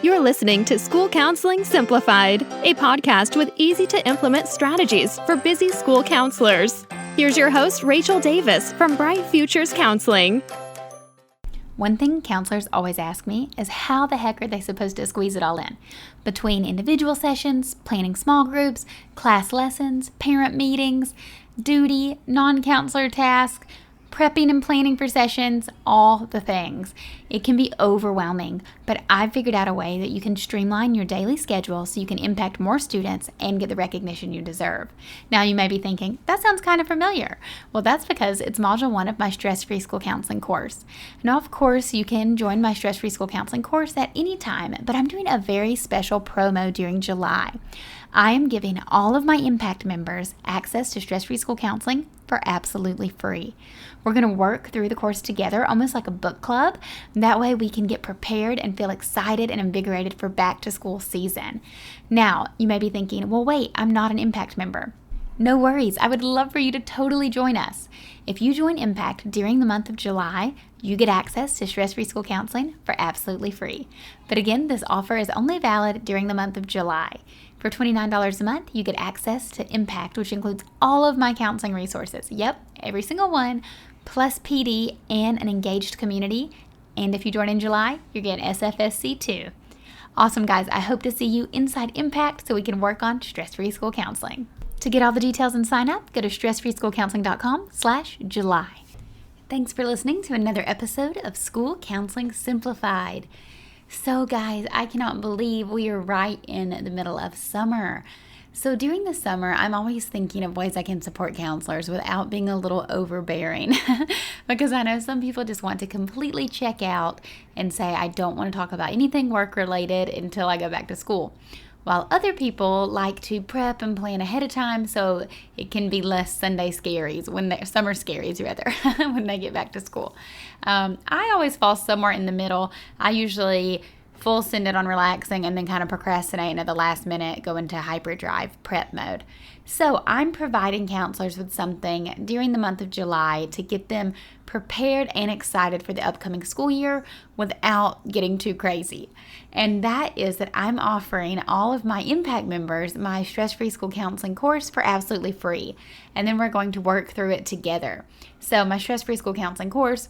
You're listening to School Counseling Simplified, a podcast with easy-to-implement strategies for busy school counselors. Here's your host, Rachel Davis from Bright Futures Counseling. One thing counselors always ask me is how the heck are they supposed to squeeze it all in? Between individual sessions, planning small groups, class lessons, parent meetings, duty, non-counselor tasks, prepping and planning for sessions, all the things. It can be overwhelming, but I've figured out a way that you can streamline your daily schedule so you can impact more students and get the recognition you deserve. Now you may be thinking, that sounds kind of familiar. Well, that's because it's Module 1 of my Stress-Free School Counseling course. Now, of course, you can join my Stress-Free School Counseling course at any time, but I'm doing a very special promo during July. I am giving all of my Impact members access to Stress-Free School Counseling for absolutely free. We're going to work through the course together, almost like a book club. That way we can get prepared and feel excited and invigorated for back to school season. Now, you may be thinking, well, wait, I'm not an Impact member. No worries. I would love for you to totally join us. If you join Impact during the month of July, you get access to Stress-Free School Counseling for absolutely free. But again, this offer is only valid during the month of July. For $29 a month, you get access to Impact, which includes all of my counseling resources. Yep, every single one, plus PD and an engaged community. And if you join in July, you're getting SFSC too. Awesome, guys. I hope to see you inside Impact so we can work on Stress-Free School Counseling. To get all the details and sign up, go to stressfreeschoolcounseling.com/July. Thanks for listening to another episode of School Counseling Simplified. So guys, I cannot believe we are right in the middle of summer. So during the summer, I'm always thinking of ways I can support counselors without being a little overbearing because I know some people just want to completely check out and say, I don't want to talk about anything work related until I go back to school. While other people like to prep and plan ahead of time so it can be less Sunday scaries, summer scaries rather, when they get back to school. I always fall somewhere in the middle. I usually full send it on relaxing and then kind of procrastinate and at the last minute go into hyperdrive prep mode. So I'm providing counselors with something during the month of July to get them prepared and excited for the upcoming school year without getting too crazy. And that is that I'm offering all of my Impact members my Stress-Free School Counseling course for absolutely free. And then we're going to work through it together. So my Stress-Free School Counseling course,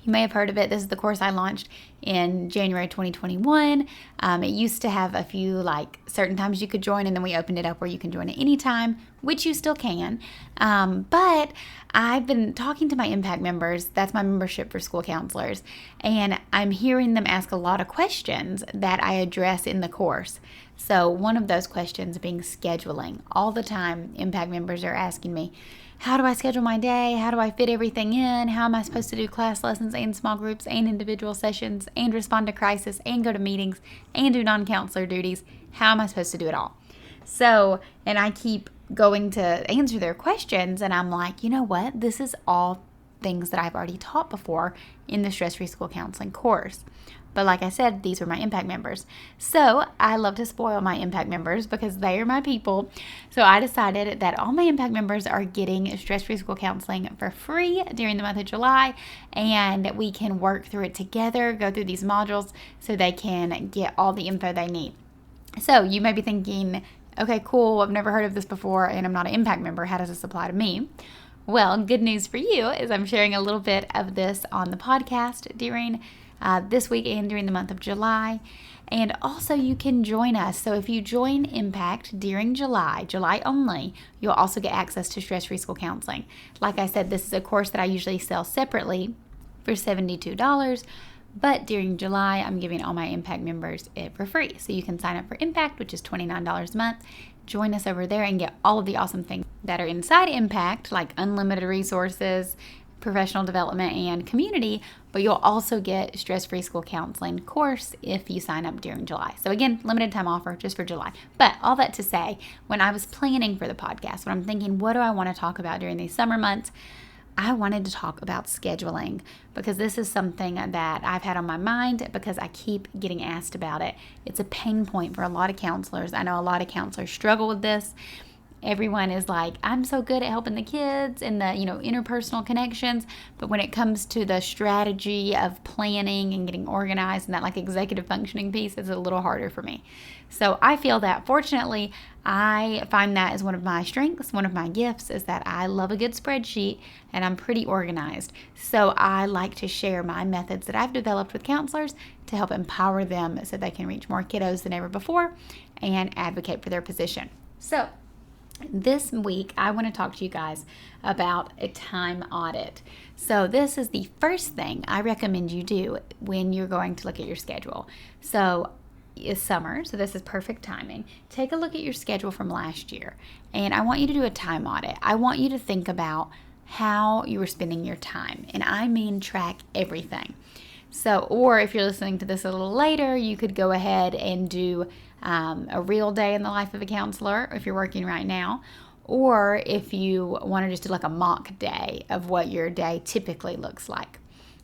you may have heard of it. This is the course I launched in January 2021. It used to have a few certain times you could join, and then we opened it up where you can join at any time, which you still can. But I've been talking to my Impact members. That's my membership for school counselors. And I'm hearing them ask a lot of questions that I address in the course. So one of those questions being scheduling. All the time, Impact members are asking me, how do I schedule my day? How do I fit everything in? How am I supposed to do class lessons and small groups and individual sessions and respond to crisis and go to meetings and do non-counselor duties? How am I supposed to do it all? So, and I keep going to answer their questions and I'm like, you know what? This is all things that I've already taught before in the Stress-Free School Counseling course. But like I said, these were my Impact members. So I love to spoil my Impact members because they are my people. So I decided that all my Impact members are getting Stress-Free School Counseling for free during the month of July. And we can work through it together, go through these modules so they can get all the info they need. So you may be thinking, okay, cool, I've never heard of this before and I'm not an Impact member. How does this apply to me? Well, good news for you is I'm sharing a little bit of this on the podcast during this week and during the month of July. And also you can join us. So if you join Impact during July only, you'll also get access to Stress-Free School Counseling. Like I said, this is a course that I usually sell separately for $72. But during July, I'm giving all my Impact members it for free. So you can sign up for Impact, which is $29 a month. Join us over there and get all of the awesome things that are inside Impact, like unlimited resources, professional development, and community, but you'll also get Stress-Free School Counseling course if you sign up during July. So again, limited time offer just for July. But all that to say, when I was planning for the podcast, when I'm thinking, what do I want to talk about during these summer months? I wanted to talk about scheduling because this is something that I've had on my mind because I keep getting asked about it. It's a pain point for a lot of counselors. I know a lot of counselors struggle with this. everyone is like, I'm so good at helping the kids and the, interpersonal connections. But when it comes to the strategy of planning and getting organized and that like executive functioning piece, it's a little harder for me. So I feel that fortunately, I find that as one of my strengths, one of my gifts is that I love a good spreadsheet and I'm pretty organized. So I like to share my methods that I've developed with counselors to help empower them so they can reach more kiddos than ever before and advocate for their position. So this week, I want to talk to you guys about a time audit. So this is the first thing I recommend you do when you're going to look at your schedule. So it's summer, so this is perfect timing. Take a look at your schedule from last year, and I want you to do a time audit. I want you to think about how you were spending your time, and I mean track everything. So, or if you're listening to this a little later, you could go ahead and do a real day in the life of a counselor if you're working right now, or if you want to just do like a mock day of what your day typically looks like,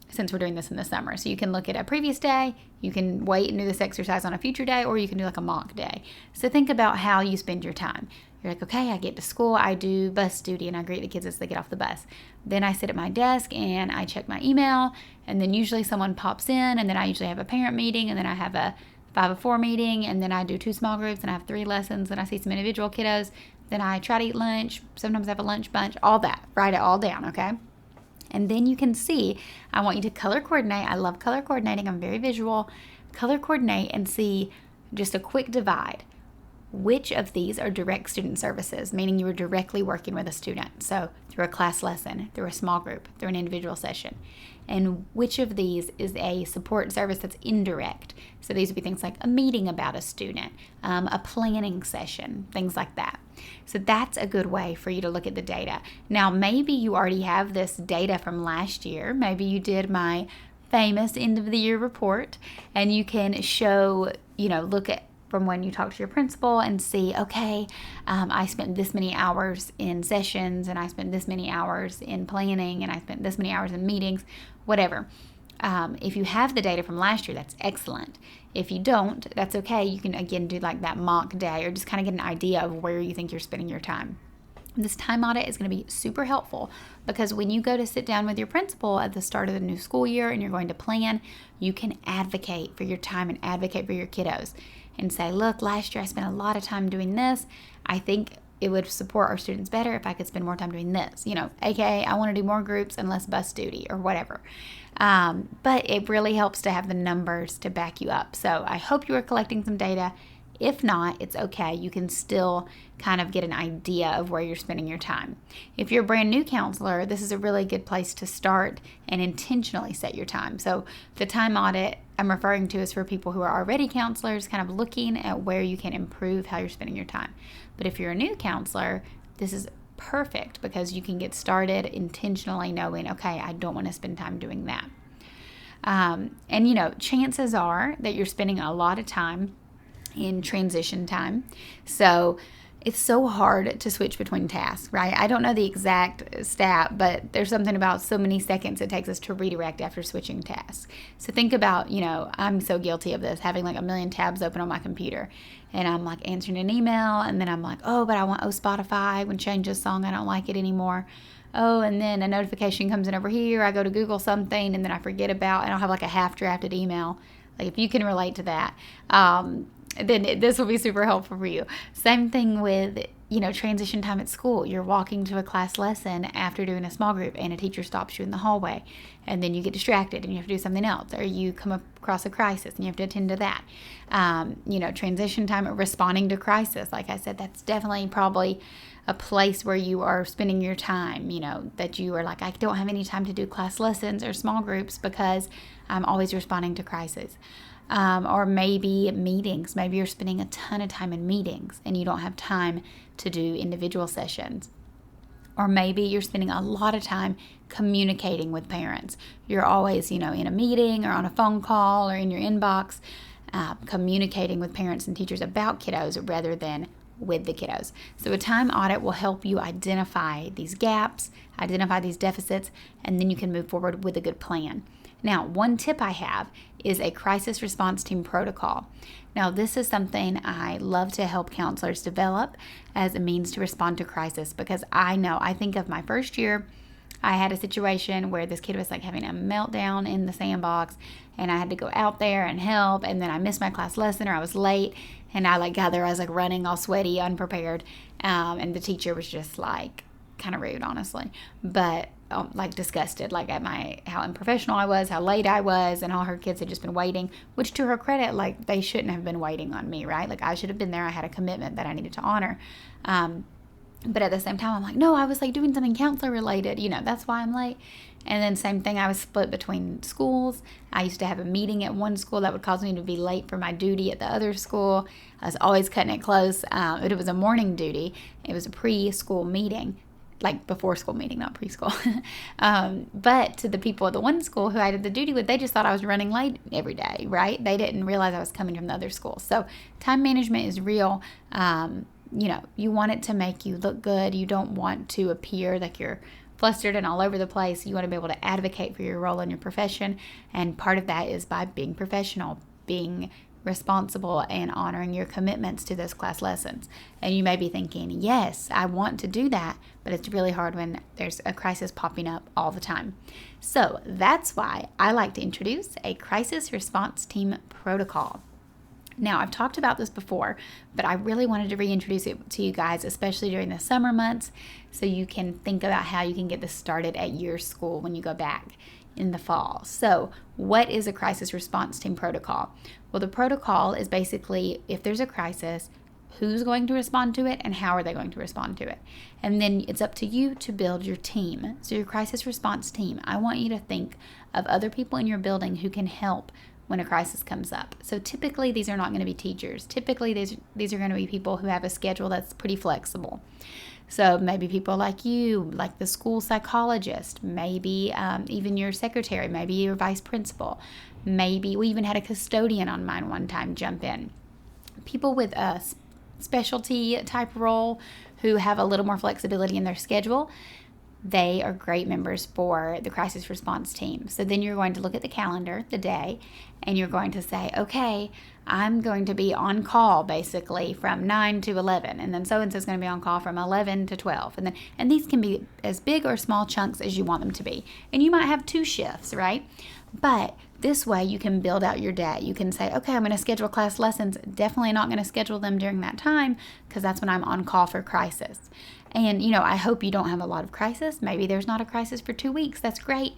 since we're doing this in the summer. So you can look at a previous day, you can wait and do this exercise on a future day, or you can do like a mock day. So think about how you spend your time. You're like, okay, I get to school, I do bus duty, and I greet the kids as they get off the bus. Then I sit at my desk and I check my email, and then usually someone pops in, and then I usually have a parent meeting, and then I have a 504 meeting, and then I do 2 small groups, and I have 3 lessons, and I see some individual kiddos. Then I try to eat lunch. Sometimes I have a lunch bunch, all that. Write it all down, okay? And then you can see, I want you to color coordinate. I love color coordinating. I'm very visual. Color coordinate and see just a quick divide. Which of these are direct student services, meaning you are directly working with a student? So through a class lesson, through a small group, through an individual session. And which of these is a support service that's indirect? So these would be things like a meeting about a student, a planning session, things like that. So that's a good way for you to look at the data. Now, maybe you already have this data from last year. Maybe you did my famous end of the year report, and you can show, look at from when you talk to your principal and see, okay, I spent this many hours in sessions, and I spent this many hours in planning, and I spent this many hours in meetings, whatever. If you have the data from last year, that's excellent. If you don't, that's okay. You can, again, do like that mock day or just kind of get an idea of where you think you're spending your time. This time audit is going to be super helpful because when you go to sit down with your principal at the start of the new school year and you're going to plan, you can advocate for your time and advocate for your kiddos and say, look, last year I spent a lot of time doing this. I think it would support our students better if I could spend more time doing this, aka I want to do more groups and less bus duty or whatever. But it really helps to have the numbers to back you up. So I hope you are collecting some data. If not, it's okay. You can still kind of get an idea of where you're spending your time. If you're a brand new counselor, this is a really good place to start and intentionally set your time. So the time audit I'm referring to is for people who are already counselors, kind of looking at where you can improve how you're spending your time. But if you're a new counselor, this is perfect because you can get started intentionally knowing, okay, I don't want to spend time doing that. And chances are that you're spending a lot of time in transition time. So it's so hard to switch between tasks, right? I don't know the exact stat, but there's something about so many seconds it takes us to redirect after switching tasks. So think about, I'm so guilty of this, having like a million tabs open on my computer. And I'm like answering an email, and then I'm like, oh, but I want Spotify when change this song, I don't like it anymore. Oh, and then a notification comes in over here. I go to Google something, and then I forget about, and I'll have like a half drafted email. Like if you can relate to that, then this will be super helpful for you. Same thing with, transition time at school. You're walking to a class lesson after doing a small group and a teacher stops you in the hallway and then you get distracted and you have to do something else, or you come across a crisis and you have to attend to that. Transition time, responding to crisis. Like I said, that's definitely probably a place where you are spending your time, that you are like, I don't have any time to do class lessons or small groups because I'm always responding to crisis. Or maybe meetings. Maybe you're spending a ton of time in meetings and you don't have time to do individual sessions. Or maybe you're spending a lot of time communicating with parents. You're always, in a meeting or on a phone call or in your inbox, communicating with parents and teachers about kiddos rather than with the kiddos. So a time audit will help you identify these gaps, identify these deficits, and then you can move forward with a good plan. Now, one tip I have is a crisis response team protocol. Now, this is something I love to help counselors develop as a means to respond to crisis, because I think of my first year, I had a situation where this kid was like having a meltdown in the sandbox, and I had to go out there and help, and then I missed my class lesson, or I was late, and I got there, I was running all sweaty, unprepared, and the teacher was just kind of rude, honestly, but disgusted, at how unprofessional I was, how late I was, and all her kids had just been waiting, which to her credit, they shouldn't have been waiting on me, right? I should have been there. I had a commitment that I needed to honor. But at the same time, I'm no, I was doing something counselor related, that's why I'm late. And then same thing, I was split between schools. I used to have a meeting at one school that would cause me to be late for my duty at the other school. I was always cutting it close. But it was a morning duty. It was a pre-school meeting, before school meeting, not preschool. But to the people at the one school who I did the duty with, they just thought I was running late every day, right? They didn't realize I was coming from the other school. So time management is real. You want it to make you look good. You don't want to appear like you're flustered and all over the place. You want to be able to advocate for your role in your profession. And part of that is by being professional, being responsible, and honoring your commitments to those class lessons. And you may be thinking, yes, I want to do that, but it's really hard when there's a crisis popping up all the time. So that's why I like to introduce a crisis response team protocol. Now, I've talked about this before, but I really wanted to reintroduce it to you guys, especially during the summer months, so you can think about how you can get this started at your school when you go back in the fall. So, what is a crisis response team protocol? Well, the protocol is basically, if there's a crisis, who's going to respond to it and how are they going to respond to it? And then it's up to you to build your team. So your crisis response team, I want you to think of other people in your building who can help when a crisis comes up. So typically these are not going to be teachers. Typically these are going to be people who have a schedule that's pretty flexible. So maybe people like you, like the school psychologist, maybe even your secretary, maybe your vice principal. Maybe we even had a custodian on mine one time jump in. People with a specialty type role who have a little more flexibility in their schedule, they are great members for the crisis response team. So then you're going to look at the calendar, the day, and you're going to say, okay, I'm going to be on call basically from 9 to 11. And then so-and-so is going to be on call from 11 to 12. And these can be as big or small chunks as you want them to be. And you might have 2 shifts, right? But this way you can build out your day. You can say, okay, I'm going to schedule class lessons. Definitely not going to schedule them during that time because that's when I'm on call for crisis. And, I hope you don't have a lot of crisis. Maybe there's not a crisis for 2 weeks. That's great.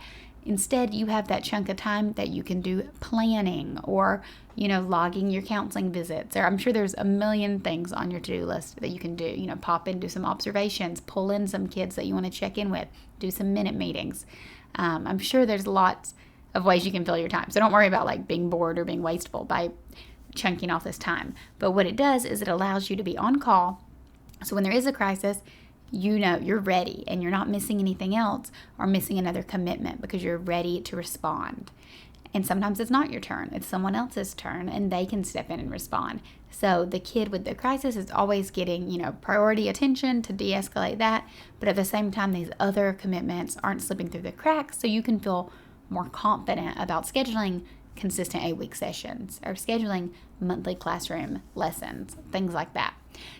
Instead, you have that chunk of time that you can do planning or, logging your counseling visits. Or I'm sure there's a million things on your to-do list that you can do. Pop in, do some observations, pull in some kids that you want to check in with, do some minute meetings. I'm sure there's lots of ways you can fill your time. So don't worry about being bored or being wasteful by chunking off this time. But what it does is it allows you to be on call. So when there is a crisis, you're ready and you're not missing anything else or missing another commitment because you're ready to respond. And sometimes it's not your turn, it's someone else's turn and they can step in and respond. So the kid with the crisis is always getting, priority attention to de-escalate that. But at the same time, these other commitments aren't slipping through the cracks, so you can feel more confident about scheduling consistent 8-week sessions or scheduling monthly classroom lessons, things like that.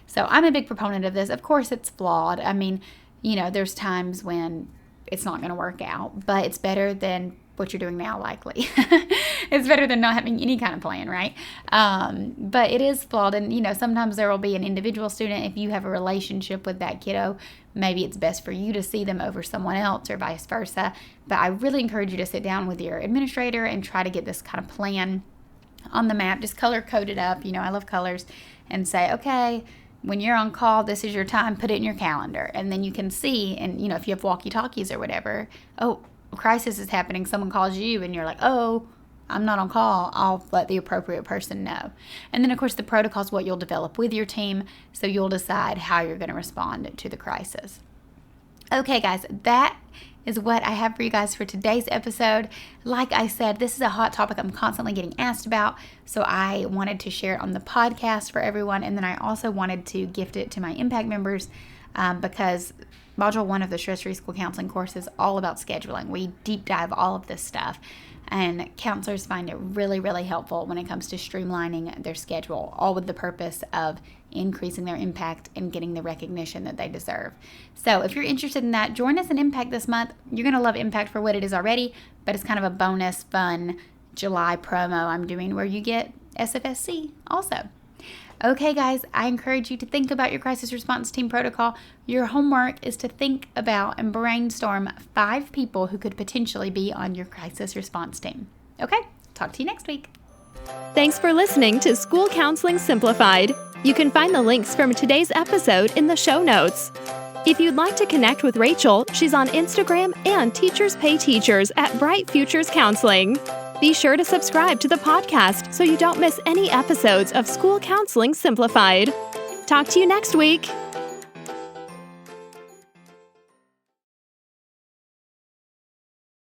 So I'm a big proponent of this. Of course, it's flawed. I mean, there's times when it's not going to work out, but it's better than what you're doing now, likely. It's better than not having any kind of plan, right? But it is flawed. And, sometimes there will be an individual student. If you have a relationship with that kiddo, maybe it's best for you to see them over someone else or vice versa. But I really encourage you to sit down with your administrator and try to get this kind of plan on the map. Just color code it up. I love colors. And say, okay, when you're on call, this is your time. Put it in your calendar. And then you can see, and, if you have walkie-talkies or whatever, oh, a crisis is happening. Someone calls you and you're like, oh, I'm not on call. I'll let the appropriate person know. And then, of course, the protocol is what you'll develop with your team. So you'll decide how you're going to respond to the crisis. Okay, guys, that is what I have for you guys for today's episode. Like I said, this is a hot topic I'm constantly getting asked about, so I wanted to share it on the podcast for everyone, and then I also wanted to gift it to my Impact members because Module 1 of the Stress-Free School Counseling course is all about scheduling. We deep dive all of this stuff. And counselors find it really, really helpful when it comes to streamlining their schedule, all with the purpose of increasing their impact and getting the recognition that they deserve. So if you're interested in that, join us in Impact this month. You're going to love Impact for what it is already, but it's kind of a bonus, fun July promo I'm doing where you get SFSC also. Okay, guys, I encourage you to think about your crisis response team protocol. Your homework is to think about and brainstorm 5 people who could potentially be on your crisis response team. Okay, talk to you next week. Thanks for listening to School Counseling Simplified. You can find the links from today's episode in the show notes. If you'd like to connect with Rachel, she's on Instagram and Teachers Pay Teachers at Bright Futures Counseling. Be sure to subscribe to the podcast so you don't miss any episodes of School Counseling Simplified. Talk to you next week.